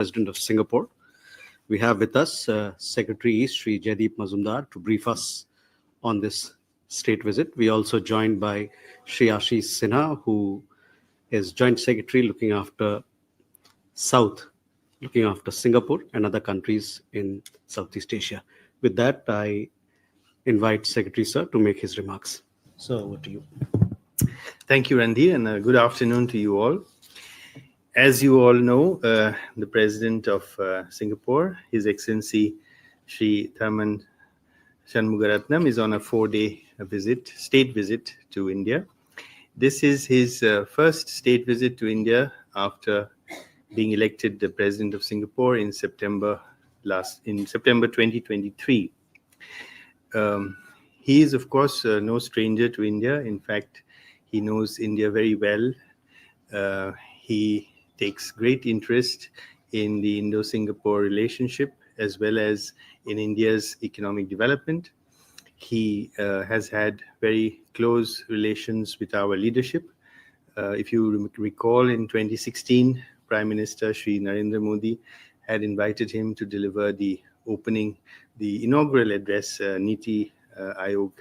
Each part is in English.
President of Singapore. We have with us Secretary Sri Jaideep Mazumdar to brief us on this state visit. We also joined by Sri Ashish Sinha, who is Joint Secretary looking after Singapore and other countries in Southeast Asia. With that, I invite Secretary Sir to make his remarks. So over to you. Thank you, Randy, and good afternoon to you all. As you all know, the President of Singapore, His Excellency Sri Tharman Shanmugaratnam, is on a 4-day state visit to India. This is his first state visit to India after being elected the President of Singapore in September 2023. He is, of course, no stranger to India. In fact, he knows India very well. He takes great interest in the Indo-Singapore relationship as well as in India's economic development. He has had very close relations with our leadership. If you recall, in 2016, Prime Minister Sri Narendra Modi had invited him to deliver the inaugural address, Niti Aayog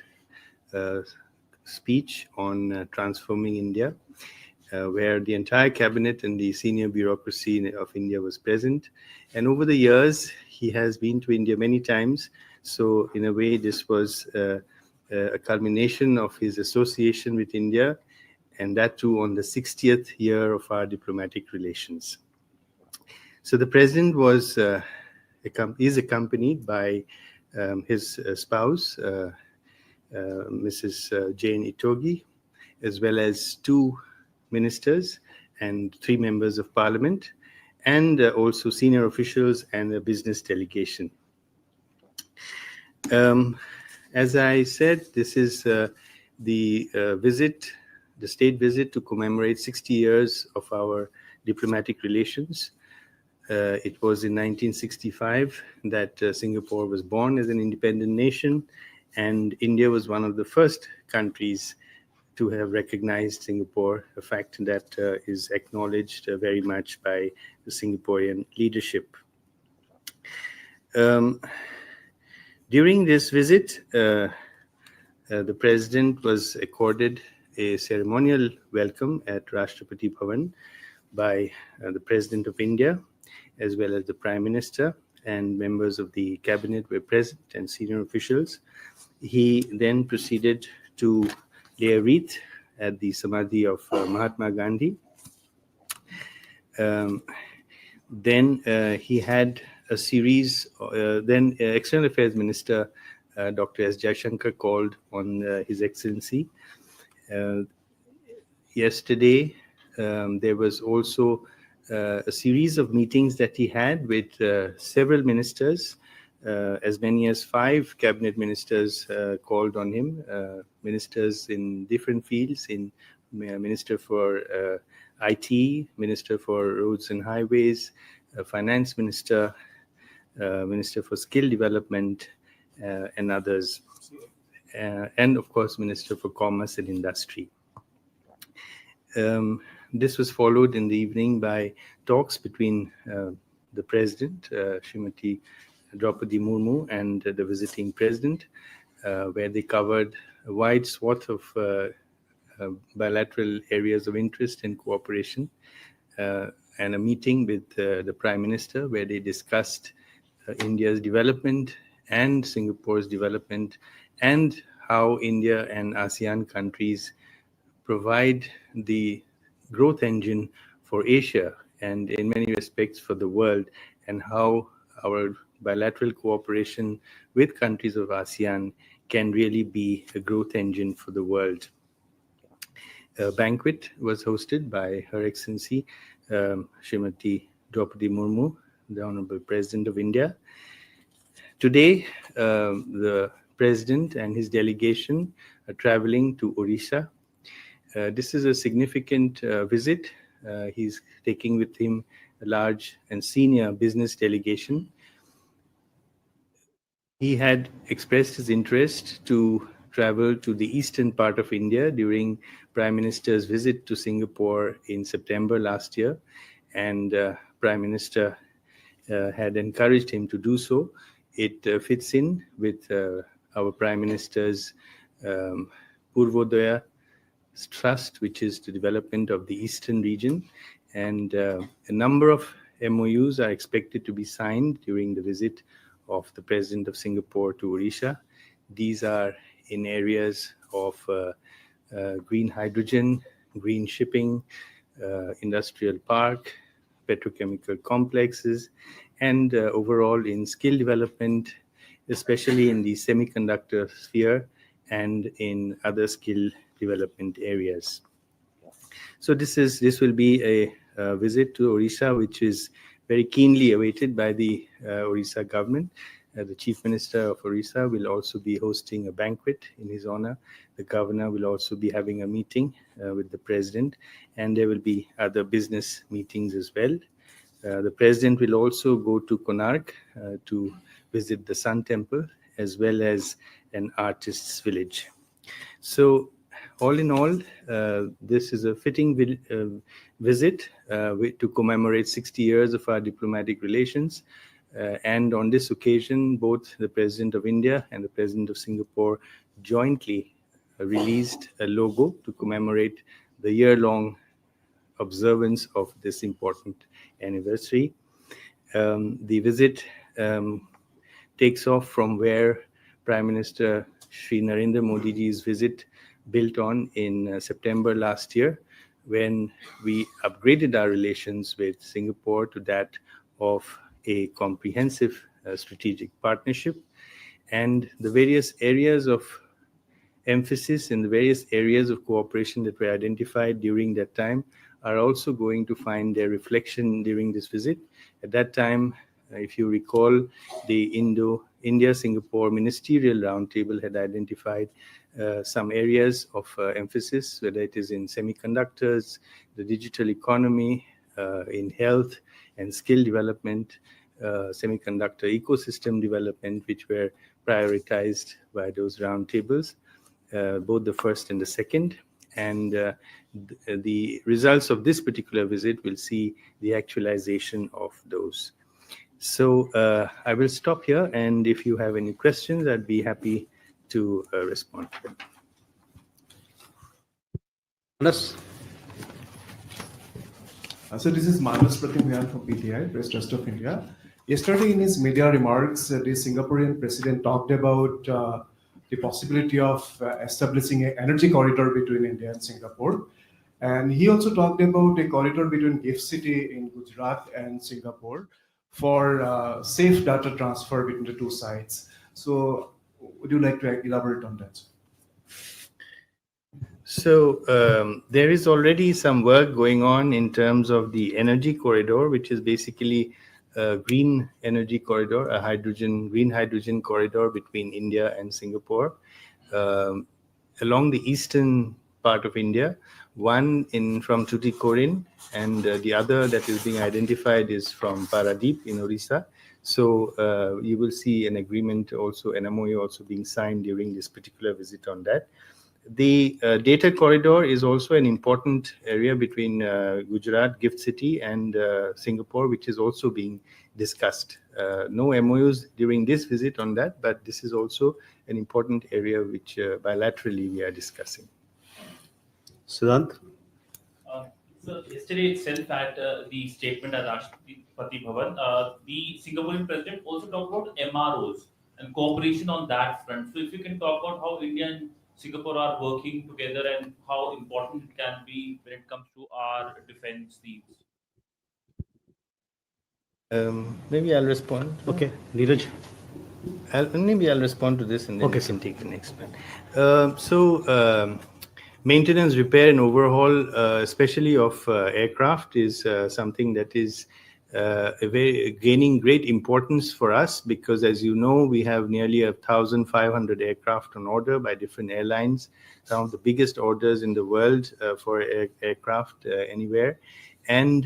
speech on transforming India, where the entire cabinet and the senior bureaucracy of India was present. And over the years, he has been to India many times. So in a way, this was a culmination of his association with India, and that too on the 60th year of our diplomatic relations. So the president is accompanied by his spouse, Mrs. Jane Itogi, as well as 2 ministers and 3 members of parliament, and also senior officials and a business delegation. As I said, this is the state visit to commemorate 60 years of our diplomatic relations. It was in 1965 that Singapore was born as an independent nation, and India was one of the first countries to have recognized Singapore, a fact that is acknowledged very much by the Singaporean leadership. During this visit, the President was accorded a ceremonial welcome at Rashtrapati Bhavan by the President of India, as well as the Prime Minister, and members of the cabinet were present and senior officials. He then proceeded to lay a wreath at the Samadhi of Mahatma Gandhi. Then he had a series, then External Affairs Minister Dr. S. Jaishankar called on His Excellency. Yesterday, there was also a series of meetings that he had with several ministers. As many as 5 cabinet ministers called on him, ministers in different fields, in Minister for IT, Minister for Roads and Highways, Finance Minister, Minister for Skill Development, and others, and of course Minister for Commerce and Industry. This was followed in the evening by talks between the President, Srimati Draupadi Murmu, and the visiting President, where they covered a wide swath of bilateral areas of interest and cooperation, and a meeting with the Prime Minister, where they discussed India's development and Singapore's development, and how India and ASEAN countries provide the growth engine for Asia and in many respects for the world, and how our bilateral cooperation with countries of ASEAN can really be a growth engine for the world. A banquet was hosted by Her Excellency Srimati Draupadi Murmu, the Honorable President of India. Today, the President and his delegation are traveling to Orisha. This is a significant visit. He's taking with him a large and senior business delegation. He had expressed his interest to travel to the eastern part of India during Prime Minister's visit to Singapore in September last year, and Prime Minister had encouraged him to do so. It fits in with our Prime Minister's Purvodaya Trust, which is the development of the eastern region. And a number of MOUs are expected to be signed during the visit of the President of Singapore to Orisha. These are in areas of green hydrogen, green shipping, industrial park, petrochemical complexes, and overall in skill development, especially in the semiconductor sphere and in other skill development areas. So this will be a visit to Orisha, which is very keenly awaited by the Orissa government. The Chief Minister of Orissa will also be hosting a banquet in his honor. The governor will also be having a meeting with the president, and there will be other business meetings as well. The president will also go to Konark to visit the Sun Temple, as well as an artist's village. So all in all, this is a fitting visit to commemorate 60 years of our diplomatic relations. And on this occasion, both the President of India and the President of Singapore jointly released a logo to commemorate the year-long observance of this important anniversary. The visit takes off from where Prime Minister Shri Narendra Modi ji's visit built on in September last year, when we upgraded our relations with Singapore to that of a comprehensive strategic partnership. And the various areas of emphasis and the various areas of cooperation that were identified during that time are also going to find their reflection during this visit. At that time, if you recall, the India-Singapore Ministerial Roundtable had identified some areas of emphasis, whether it is in semiconductors, the digital economy, in health and skill development, semiconductor ecosystem development, which were prioritized by those roundtables, both the first and the second. And the results of this particular visit will see the actualization of those. So I will stop here, and if you have any questions, I'd be happy to respond to them. Manas? So this is Manas Pratimyan from PTI, Press Trust of India. Yesterday in his media remarks, the Singaporean president talked about the possibility of establishing an energy corridor between India and Singapore. And he also talked about a corridor between Gift City in Gujarat and Singapore for safe data transfer between the two sides. So would you like to elaborate on that? So there is already some work going on in terms of the energy corridor, which is basically a green energy corridor, a green hydrogen corridor between India and Singapore. Along the eastern part of India, one from Tuticorin, and the other that is being identified is from Paradeep in Orissa. So you will see an agreement also, an MOU also being signed during this particular visit on that. The data corridor is also an important area between Gujarat, Gift City, and Singapore, which is also being discussed. No MOUs during this visit on that, but this is also an important area which bilaterally we are discussing. Siddhant? So yesterday itself at the statement at Rashtrapati Bhavan, the Singaporean president also talked about MROs and cooperation on that front. So if you can talk about how India and Singapore are working together and how important it can be when it comes to our defense needs. Maybe I'll respond. Okay, Neeraj? Maybe I'll respond to this, and then okay, you can take the next one. Maintenance, repair, and overhaul, especially of aircraft, is something that is gaining great importance for us, because, as you know, we have nearly 1,500 aircraft on order by different airlines, some of the biggest orders in the world for aircraft anywhere. And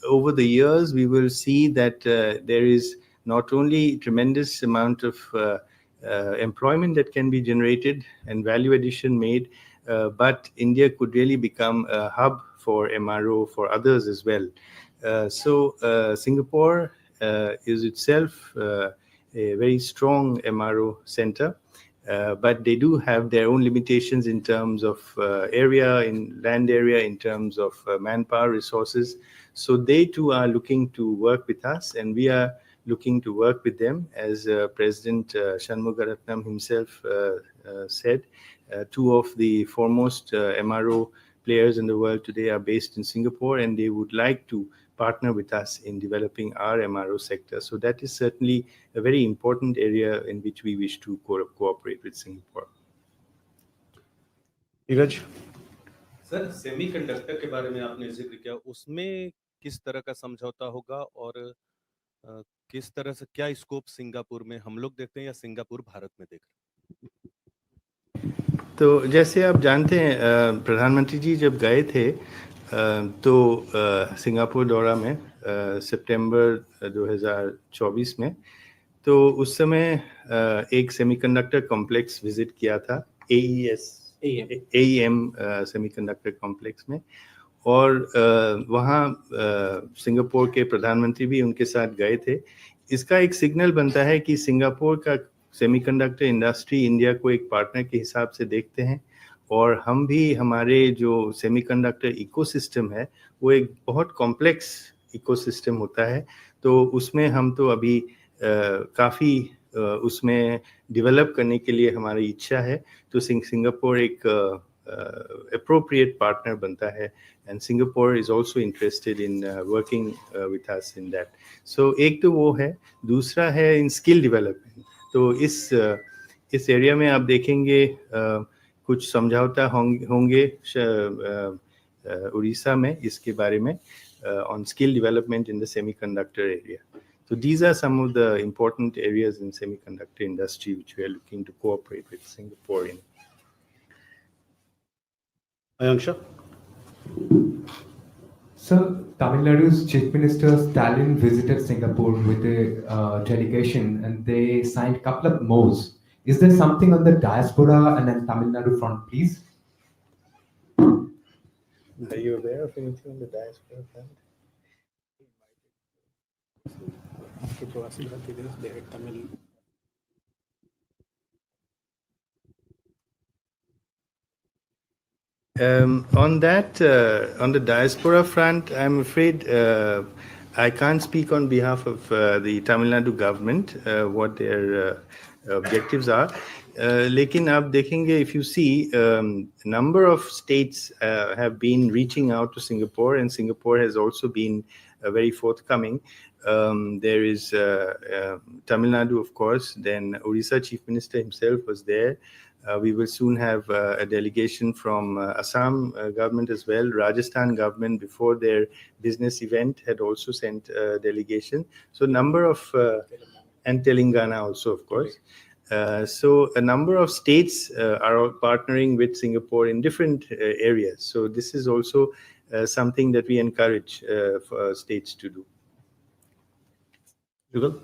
over the years, we will see that there is not only tremendous amount of employment that can be generated and value addition made, but India could really become a hub for MRO for others as well. Singapore is itself a very strong MRO center, but they do have their own limitations in terms of area, in land area, in terms of manpower resources. So they too are looking to work with us, and we are looking to work with them. As President Shanmugaratnam himself said, two of the foremost MRO players in the world today are based in Singapore, and they would like to partner with us in developing our MRO sector. So that is certainly a very important area in which we wish to cooperate with Singapore. Neeraj? Sir semiconductor के बारे में आपने जिक्र किया, उसमें किस तरह का समझौता होगा और किस तरह से क्या स्कोप सिंगापुर में हम लोग देखते हैं या सिंगापुर भारत में देख रहे हैं? तो जैसे आप जानते हैं, प्रधानमंत्री जी जब गए थे तो सिंगापुर दौरा में सितंबर 2024 में, तो उस समय एक सेमीकंडक्टर कॉम्प्लेक्स विजिट किया था, AEM सेमीकंडक्टर कॉम्प्लेक्स में, और वहाँ सिंगापुर के प्रधानमंत्री भी उनके साथ गए थे। इसका एक सिग्नल बनता है कि सिंगापुर का सेमीकंडक्टर इंडस्ट्री इंडिया को एक पार्टनर के हिसाब से देखते हैं, और हम भी हमारे जो सेमीकंडक्टर इकोसिस्टम है वो एक बहुत कॉम्प्लेक्स इकोसिस्टम होता है, तो उसमें हम तो अभी काफ़ी उसमें डेवलप करने के लिए हमारी इच्छा है। तो सिंगापुर एक appropriate partner बनता है, and Singapore is also interested in working with us in that. So एक तो वो है, दूसरा है in skill development. तो इस एरिया में आप देखेंगे कुछ समझौता होंगे उड़ीसा में इसके बारे में on skill development in the semiconductor area. So these are some of the important areas in semiconductor industry which we are looking to cooperate with Singapore in. Ayanksha? So, Tamil Nadu's Chief Minister Stalin visited Singapore with a delegation, and they signed a couple of MOUs. Is there something on the diaspora and then Tamil Nadu front, please? Are you aware of anything on the diaspora front? On the diaspora front, I'm afraid I can't speak on behalf of the Tamil Nadu government what their objectives are. लेकिन आप देखेंगे, if you see, number of states have been reaching out to Singapore, and Singapore has also been very forthcoming. There is Tamil Nadu, of course, then Orisha Chief Minister himself was there. We will soon have a delegation from Assam government as well. Rajasthan government, before their business event, had also sent a delegation. So number of, and Telangana also, of course. So a number of states are all partnering with Singapore in different areas. So this is also something that we encourage for states to do. Rubble?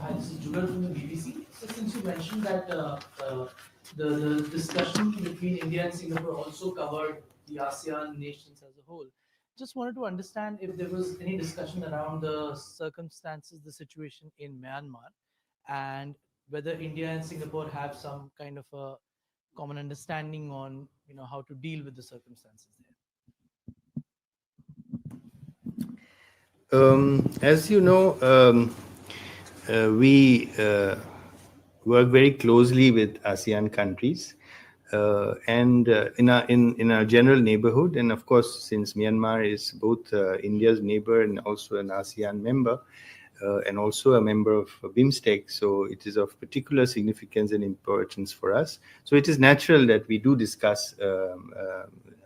Hi, this is Jugal from the BBC. So since you mentioned that the discussion between India and Singapore also covered the ASEAN nations as a whole, just wanted to understand if there was any discussion around the circumstances, the situation in Myanmar, and whether India and Singapore have some kind of a common understanding on how to deal with the circumstances there. As you know, we work very closely with ASEAN countries and in our general neighborhood, and of course, since Myanmar is both India's neighbor and also an ASEAN member, and also a member of BIMSTEC, so it is of particular significance and importance for us. So it is natural that we do discuss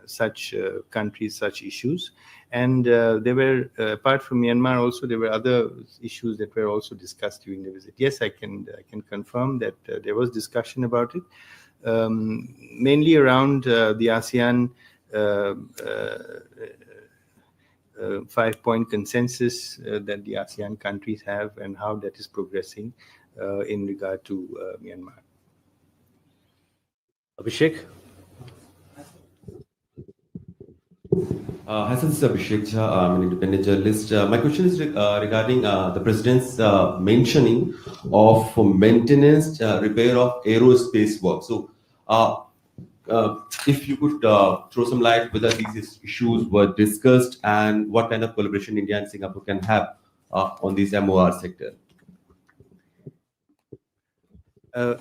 such countries, such issues. And there were, apart from Myanmar, also there were other issues that were also discussed during the visit. Yes, I can confirm that there was discussion about it, mainly around the ASEAN 5-point consensus that the ASEAN countries have and how that is progressing in regard to Myanmar. Abhishek? Hi, this is Abhishek Jha. I'm an independent journalist. My question is regarding the president's mentioning of maintenance, repair of aerospace work. So, uh, if you could throw some light whether these issues were discussed and what kind of collaboration India and Singapore can have on this MOR sector.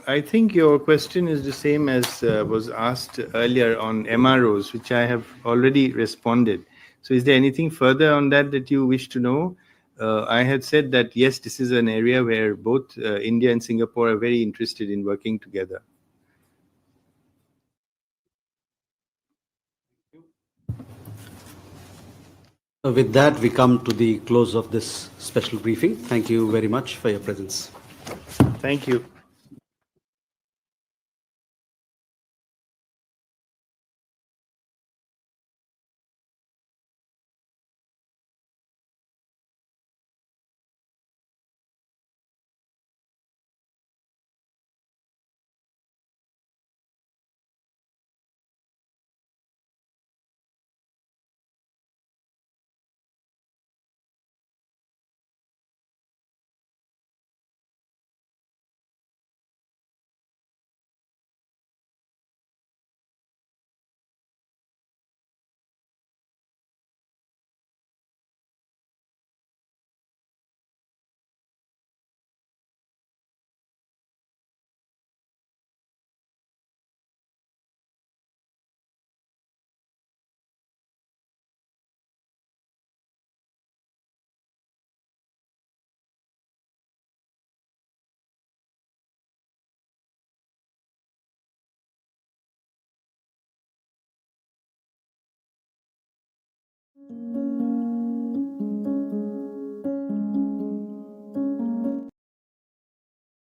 I think your question is the same as was asked earlier on MROs, which I have already responded. So, is there anything further on that you wish to know? I had said that yes, this is an area where both India and Singapore are very interested in working together. With that, we come to the close of this special briefing. Thank you very much for your presence. Thank you.